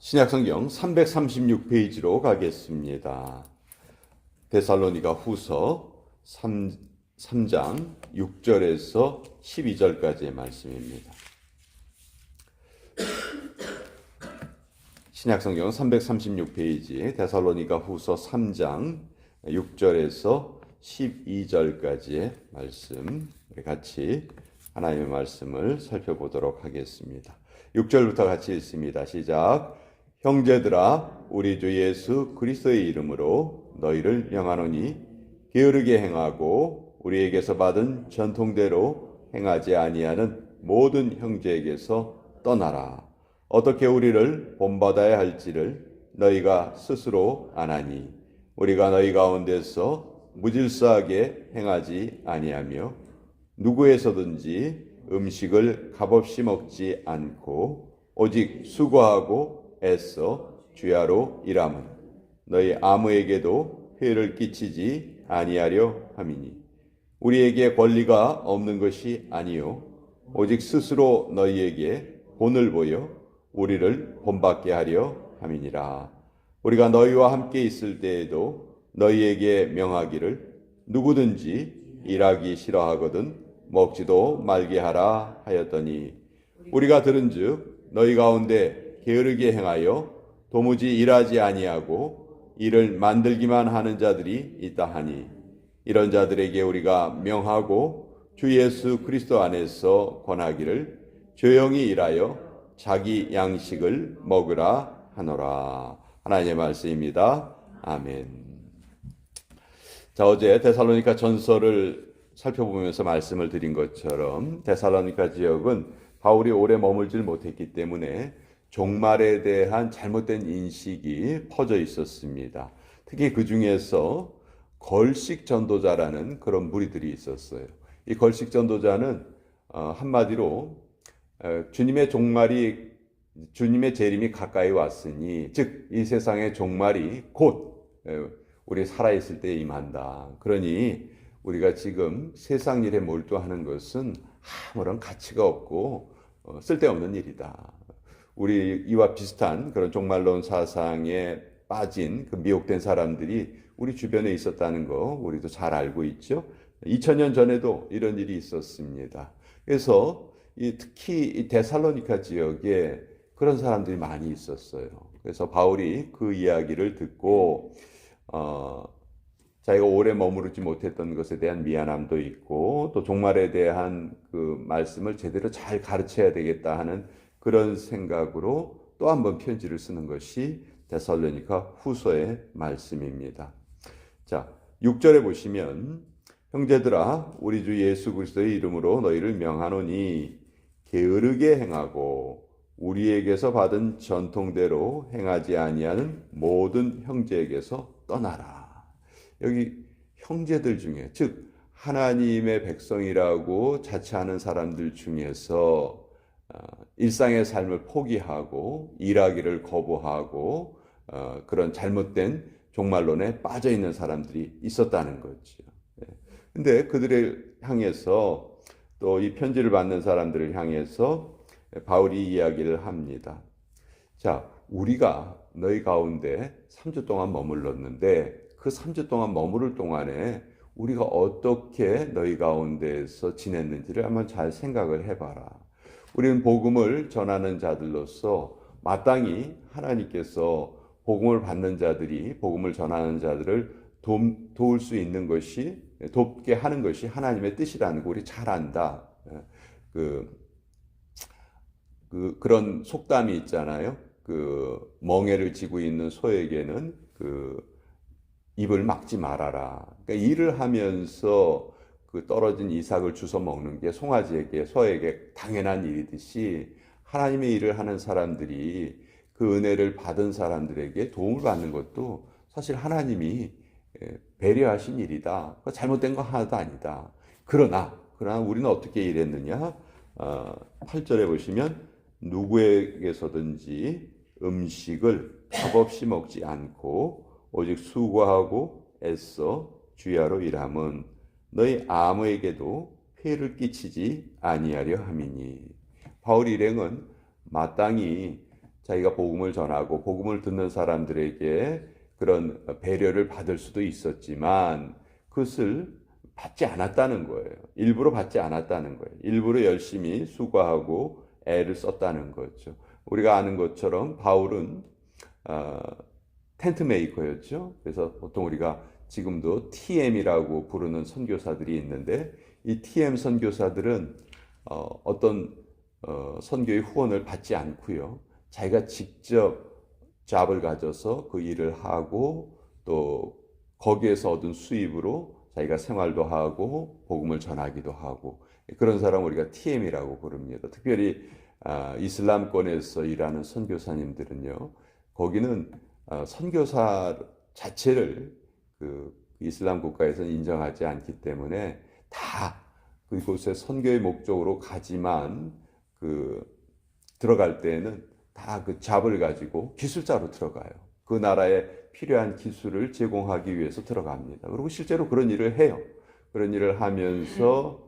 신약성경 336페이지로 가겠습니다. 데살로니가 후서 3장 6절에서 12절까지의 말씀입니다. 신약성경 336페이지 데살로니가 후서 3장 6절에서 12절까지의 말씀, 같이 하나님의 말씀을 살펴보도록 하겠습니다. 6절부터 같이 읽습니다. 시작. 형제들아, 우리 주 예수 그리스도의 이름으로 너희를 명하노니 게으르게 행하고 우리에게서 받은 전통대로 행하지 아니하는 모든 형제에게서 떠나라. 어떻게 우리를 본받아야 할지를 너희가 스스로 아나니 우리가 너희 가운데서 무질서하게 행하지 아니하며 누구에서든지 음식을 값없이 먹지 않고 오직 수고하고 애써 주야로 일함은 너희 아무에게도 해를 끼치지 아니하려 함이니 우리에게 권리가 없는 것이 아니요 오직 스스로 너희에게 본을 보여 우리를 본받게 하려 함이니라. 우리가 너희와 함께 있을 때에도 너희에게 명하기를 누구든지 일하기 싫어하거든 먹지도 말게 하라 하였더니 우리가 들은즉 너희 가운데 게으르게 행하여 도무지 일하지 아니하고 일을 만들기만 하는 자들이 있다 하니 이런 자들에게 우리가 명하고 주 예수 그리스도 안에서 권하기를 조용히 일하여 자기 양식을 먹으라 하노라. 하나님의 말씀입니다. 아멘. 자, 어제 데살로니가 전서를 살펴보면서 말씀을 드린 것처럼 데살로니가 지역은 바울이 오래 머물질 못했기 때문에 종말에 대한 잘못된 인식이 퍼져 있었습니다. 특히 그 중에서 걸식 전도자라는 그런 무리들이 있었어요. 이 걸식 전도자는 한마디로 주님의 종말이, 주님의 재림이 가까이 왔으니, 즉 이 세상의 종말이 곧 우리 살아있을 때 임한다. 그러니 우리가 지금 세상 일에 몰두하는 것은 아무런 가치가 없고 쓸데없는 일이다. 우리 이와 비슷한 그런 종말론 사상에 빠진 그 미혹된 사람들이 우리 주변에 있었다는 거 우리도 잘 알고 있죠. 2000년 전에도 이런 일이 있었습니다. 그래서 특히 이 데살로니가 지역에 그런 사람들이 많이 있었어요. 그래서 바울이 그 이야기를 듣고 자기가 오래 머무르지 못했던 것에 대한 미안함도 있고 또 종말에 대한 그 말씀을 제대로 잘 가르쳐야 되겠다 하는 그런 생각으로 또 한 번 편지를 쓰는 것이 데살로니가 후서의 말씀입니다. 자, 6절에 보시면 형제들아 우리 주 예수 그리스도의 이름으로 너희를 명하노니 게으르게 행하고 우리에게서 받은 전통대로 행하지 아니하는 모든 형제에게서 떠나라. 여기 형제들 중에, 즉 하나님의 백성이라고 자처하는 사람들 중에서 일상의 삶을 포기하고 일하기를 거부하고 그런 잘못된 종말론에 빠져 있는 사람들이 있었다는 거죠. 근데 그들을 향해서 또 이 편지를 받는 사람들을 향해서 바울이 이야기를 합니다. 자, 우리가 너희 가운데 3주 동안 머물렀는데 그 3주 동안 머무를 동안에 우리가 어떻게 너희 가운데에서 지냈는지를 한번 잘 생각을 해봐라. 우리는 복음을 전하는 자들로서 마땅히 하나님께서 복음을 받는 자들이 복음을 전하는 자들을 도울 수 있는 것이 돕게 하는 것이 하나님의 뜻이라는 거 우리 잘 안다. 그런 속담이 있잖아요. 그 멍에를 쥐고 있는 소에게는 입을 막지 말아라. 그러니까 일을 하면서 그 떨어진 이삭을 주워 먹는 게 송아지에게, 소에게 당연한 일이듯이 하나님의 일을 하는 사람들이 그 은혜를 받은 사람들에게 도움을 받는 것도 사실 하나님이 배려하신 일이다. 잘못된 거 하나도 아니다. 그러나 우리는 어떻게 일했느냐? 8절에 보시면 누구에게서든지 음식을 값없이 먹지 않고 오직 수고하고 애써 주야로 일함은 너희 아무에게도 폐를 끼치지 아니하려 함이니. 바울 일행은 마땅히 자기가 복음을 전하고 복음을 듣는 사람들에게 그런 배려를 받을 수도 있었지만 그것을 받지 않았다는 거예요. 일부러 받지 않았다는 거예요. 일부러 열심히 수고하고 애를 썼다는 거죠. 우리가 아는 것처럼 바울은 어, 텐트 메이커였죠. 그래서 보통 우리가 지금도 TM이라고 부르는 선교사들이 있는데 이 TM 선교사들은 어떤 선교의 후원을 받지 않고요. 자기가 직접 잡을 가져서 그 일을 하고 또 거기에서 얻은 수입으로 자기가 생활도 하고 복음을 전하기도 하고 그런 사람 우리가 TM이라고 부릅니다. 특별히 이슬람권에서 일하는 선교사님들은요. 거기는 선교사 자체를 그 이슬람 국가에서는 인정하지 않기 때문에 다 그곳에 선교의 목적으로 가지만 그 들어갈 때에는 다 그 잡을 가지고 기술자로 들어가요. 그 나라에 필요한 기술을 제공하기 위해서 들어갑니다. 그리고 실제로 그런 일을 해요. 그런 일을 하면서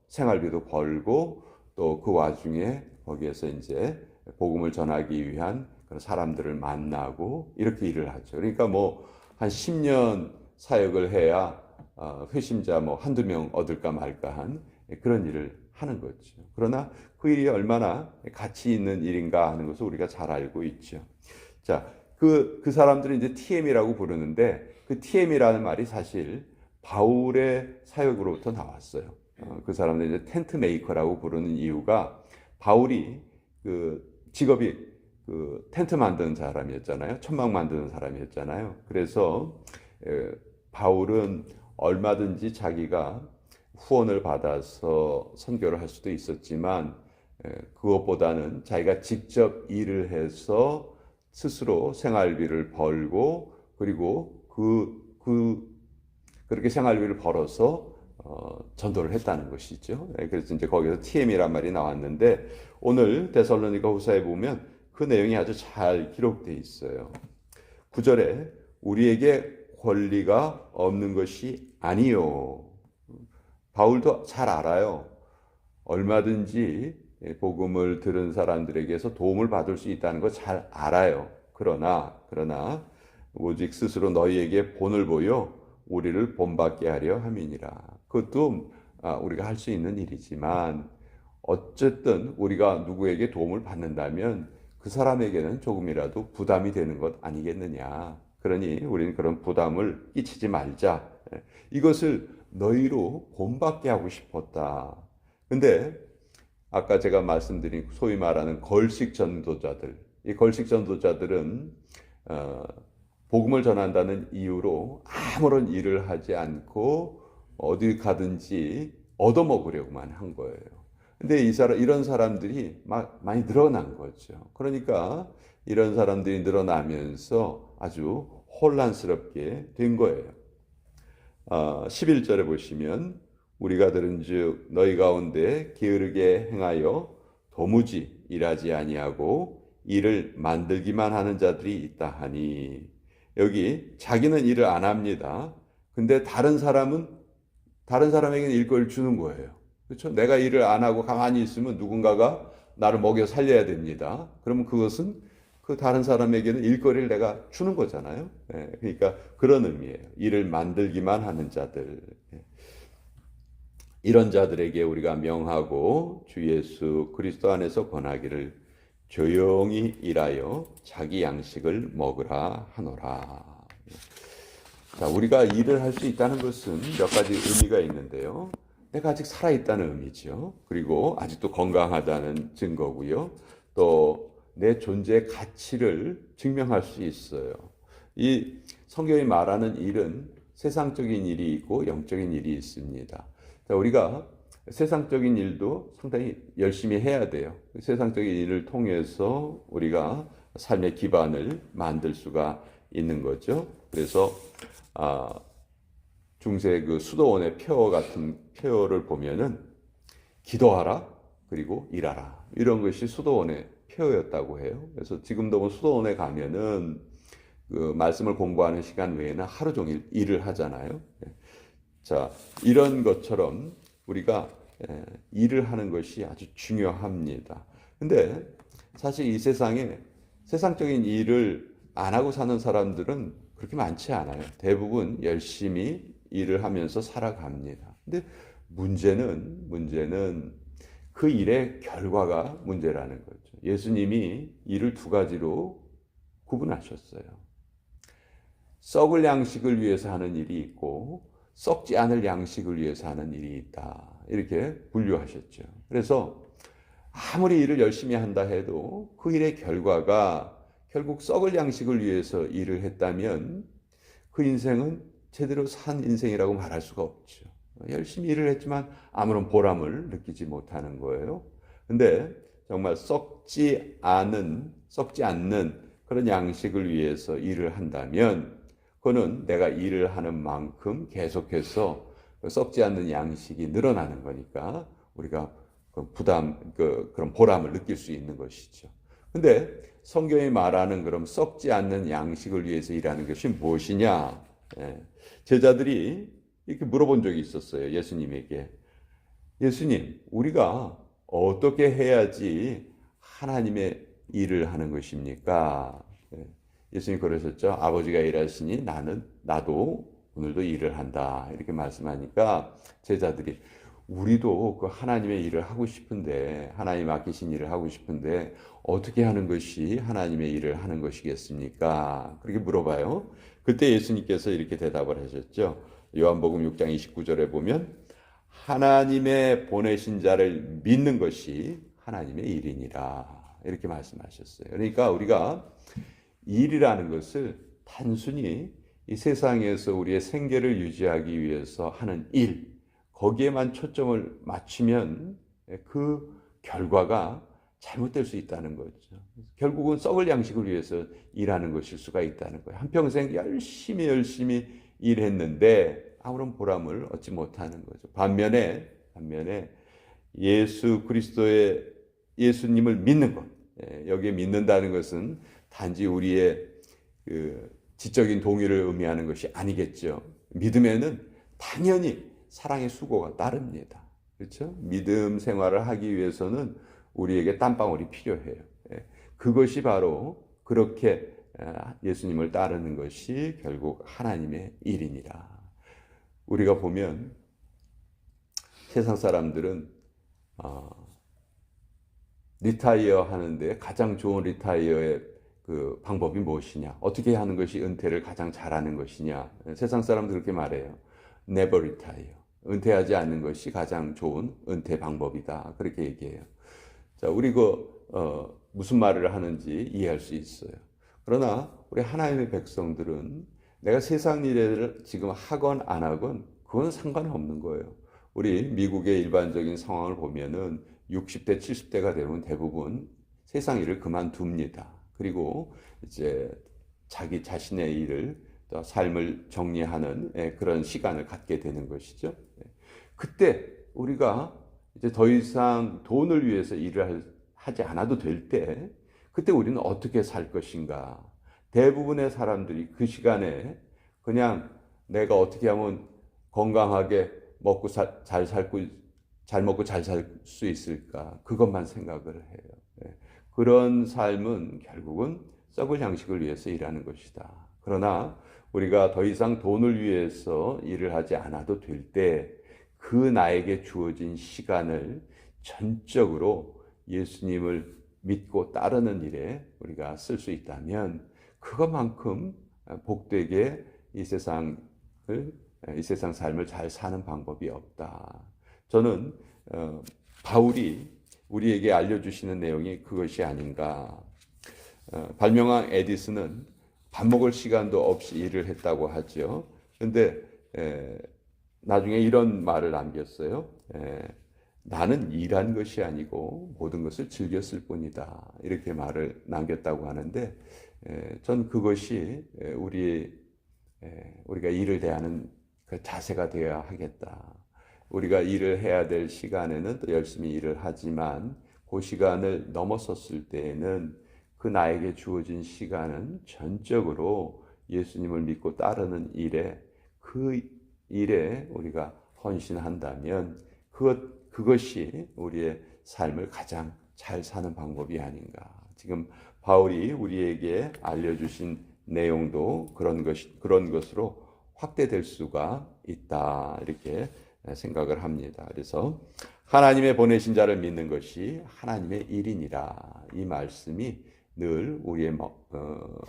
생활비도 벌고 또 그 와중에 거기에서 이제 복음을 전하기 위한 그런 사람들을 만나고 이렇게 일을 하죠. 그러니까 뭐 한 10년 사역을 해야 회심자 뭐 한두 명 얻을까 말까 한 그런 일을 하는 거죠. 그러나 그 일이 얼마나 가치 있는 일인가 하는 것을 우리가 잘 알고 있죠. 자, 그 사람들은 이제 TM이라고 부르는데 그 TM이라는 말이 사실 바울의 사역으로부터 나왔어요. 그 사람들은 이제 텐트 메이커라고 부르는 이유가 바울이 그 직업이 그 텐트 만드는 사람이었잖아요. 천막 만드는 사람이었잖아요. 그래서 바울은 얼마든지 자기가 후원을 받아서 선교를 할 수도 있었지만 그것보다는 자기가 직접 일을 해서 스스로 생활비를 벌고 그리고 그렇게 생활비를 벌어서 전도를 했다는 것이죠. 그래서 이제 거기서 TM이란 말이 나왔는데 오늘 데살로니가 후서에 보면 그 내용이 아주 잘 기록되어 있어요. 9절에 우리에게 권리가 없는 것이 아니요. 바울도 잘 알아요. 얼마든지 복음을 들은 사람들에게서 도움을 받을 수 있다는 거 잘 알아요. 그러나 오직 스스로 너희에게 본을 보여 우리를 본받게 하려 함이니라. 그것도 우리가 할 수 있는 일이지만 어쨌든 우리가 누구에게 도움을 받는다면 그 사람에게는 조금이라도 부담이 되는 것 아니겠느냐. 그러니 우리는 그런 부담을 끼치지 말자. 이것을 너희로 본받게 하고 싶었다. 근데 아까 제가 말씀드린 소위 말하는 걸식 전도자들, 이 걸식 전도자들은 복음을 전한다는 이유로 아무런 일을 하지 않고 어디 가든지 얻어먹으려고만 한 거예요. 근데 이런 사람들이 많이 늘어난 거죠. 그러니까 이런 사람들이 늘어나면서 아주 혼란스럽게 된 거예요. 11절에 보시면 우리가 들은즉 너희 가운데 게으르게 행하여 도무지 일하지 아니하고 일을 만들기만 하는 자들이 있다 하니 여기 자기는 일을 안 합니다. 근데 다른 사람에게는 일거리를 주는 거예요. 그렇죠? 내가 일을 안 하고 가만히 있으면 누군가가 나를 먹여 살려야 됩니다. 그러면 그것은 그 다른 사람에게는 일거리를 내가 주는 거잖아요. 그러니까 그런 의미예요. 일을 만들기만 하는 자들. 이런 자들에게 우리가 명하고 주 예수 그리스도 안에서 권하기를 조용히 일하여 자기 양식을 먹으라 하노라. 자, 우리가 일을 할 수 있다는 것은 몇 가지 의미가 있는데요. 내가 아직 살아있다는 의미죠. 그리고 아직도 건강하다는 증거고요. 또 내 존재의 가치를 증명할 수 있어요. 이 성경이 말하는 일은 세상적인 일이 있고 영적인 일이 있습니다. 자, 우리가 세상적인 일도 상당히 열심히 해야 돼요. 세상적인 일을 통해서 우리가 삶의 기반을 만들 수가 있는 거죠. 그래서 중세 그 수도원의 표 같은 표를 보면은 기도하라 그리고 일하라 이런 것이 수도원의 표였다고 해요. 그래서 지금도 뭐 수도원에 가면은 그 말씀을 공부하는 시간 외에는 하루 종일 일을 하잖아요. 자, 이런 것처럼 우리가 일을 하는 것이 아주 중요합니다. 근데 사실 이 세상에 세상적인 일을 안 하고 사는 사람들은 그렇게 많지 않아요. 대부분 열심히 일을 하면서 살아갑니다. 근데 문제는 그 일의 결과가 문제라는 거죠. 예수님이 일을 두 가지로 구분하셨어요. 썩을 양식을 위해서 하는 일이 있고 썩지 않을 양식을 위해서 하는 일이 있다. 이렇게 분류하셨죠. 그래서 아무리 일을 열심히 한다 해도 그 일의 결과가 결국 썩을 양식을 위해서 일을 했다면 그 인생은 제대로 산 인생이라고 말할 수가 없죠. 열심히 일을 했지만 아무런 보람을 느끼지 못하는 거예요. 근데 정말 썩지 않는 그런 양식을 위해서 일을 한다면 그거는 내가 일을 하는 만큼 계속해서 썩지 않는 양식이 늘어나는 거니까 우리가 그런 보람을 느낄 수 있는 것이죠. 근데 성경이 말하는 그럼 썩지 않는 양식을 위해서 일하는 것이 무엇이냐? 제자들이 이렇게 물어본 적이 있었어요. 예수님에게. 예수님, 우리가 어떻게 해야지 하나님의 일을 하는 것입니까? 예수님 그러셨죠. 아버지가 일하시니 나도 오늘도 일을 한다. 이렇게 말씀하니까 제자들이 우리도 그 하나님의 일을 하고 싶은데 하나님 맡기신 일을 하고 싶은데 어떻게 하는 것이 하나님의 일을 하는 것이겠습니까? 그렇게 물어봐요. 그때 예수님께서 이렇게 대답을 하셨죠. 요한복음 6장 29절에 보면 하나님의 보내신 자를 믿는 것이 하나님의 일이니라. 이렇게 말씀하셨어요. 그러니까 우리가 일이라는 것을 단순히 이 세상에서 우리의 생계를 유지하기 위해서 하는 일, 거기에만 초점을 맞추면 그 결과가 잘못될 수 있다는 거죠. 결국은 썩을 양식을 위해서 일하는 것일 수가 있다는 거예요. 한평생 열심히 일했는데 아무런 보람을 얻지 못하는 거죠. 반면에 예수님을 믿는 것, 여기에 믿는다는 것은 단지 우리의 그 지적인 동의를 의미하는 것이 아니겠죠. 믿음에는 당연히 사랑의 수고가 따릅니다. 그렇죠? 믿음 생활을 하기 위해서는 우리에게 땀방울이 필요해요. 그것이 바로 그렇게 예수님을 따르는 것이 결국 하나님의 일이니라. 우리가 보면 세상 사람들은 리타이어 하는데 가장 좋은 리타이어의 그 방법이 무엇이냐? 어떻게 하는 것이 은퇴를 가장 잘하는 것이냐? 세상 사람들 그렇게 말해요. Never retire. 은퇴하지 않는 것이 가장 좋은 은퇴 방법이다. 그렇게 얘기해요. 자, 우리 무슨 말을 하는지 이해할 수 있어요. 그러나 우리 하나님의 백성들은 내가 세상 일을 지금 하건 안 하건 그건 상관없는 거예요. 우리 미국의 일반적인 상황을 보면은 60대, 70대가 되면 대부분 세상 일을 그만둡니다. 그리고 이제 자기 자신의 일을 또 삶을 정리하는 그런 시간을 갖게 되는 것이죠. 그때 우리가 이제 더 이상 돈을 위해서 일을 하지 않아도 될 때, 그때 우리는 어떻게 살 것인가? 대부분의 사람들이 그 시간에 그냥 내가 어떻게 하면 건강하게 잘 먹고 잘 살 수 있을까? 그것만 생각을 해요. 그런 삶은 결국은 썩을 양식을 위해서 일하는 것이다. 그러나 우리가 더 이상 돈을 위해서 일을 하지 않아도 될 때 그 나에게 주어진 시간을 전적으로 예수님을 믿고 따르는 일에 우리가 쓸 수 있다면 그것만큼 복되게 이 세상 삶을 잘 사는 방법이 없다. 저는 바울이 우리에게 알려주시는 내용이 그것이 아닌가. 발명왕 에디슨은 밥 먹을 시간도 없이 일을 했다고 하죠. 그런데 나중에 이런 말을 남겼어요. 나는 일한 것이 아니고 모든 것을 즐겼을 뿐이다. 이렇게 말을 남겼다고 하는데 전 그것이 우리가 일을 대하는 그 자세가 되어야 하겠다. 우리가 일을 해야 될 시간에는 또 열심히 일을 하지만 그 시간을 넘어섰을 때에는 그 나에게 주어진 시간은 전적으로 예수님을 믿고 따르는 그 일에 우리가 헌신한다면 그것이 우리의 삶을 가장 잘 사는 방법이 아닌가. 지금 바울이 우리에게 알려주신 내용도 그런 것으로 확대될 수가 있다. 이렇게 생각을 합니다. 그래서 하나님의 보내신 자를 믿는 것이 하나님의 일이니라. 이 말씀이 늘 우리의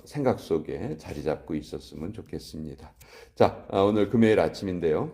생각 속에 자리 잡고 있었으면 좋겠습니다. 자, 오늘 금요일 아침인데요.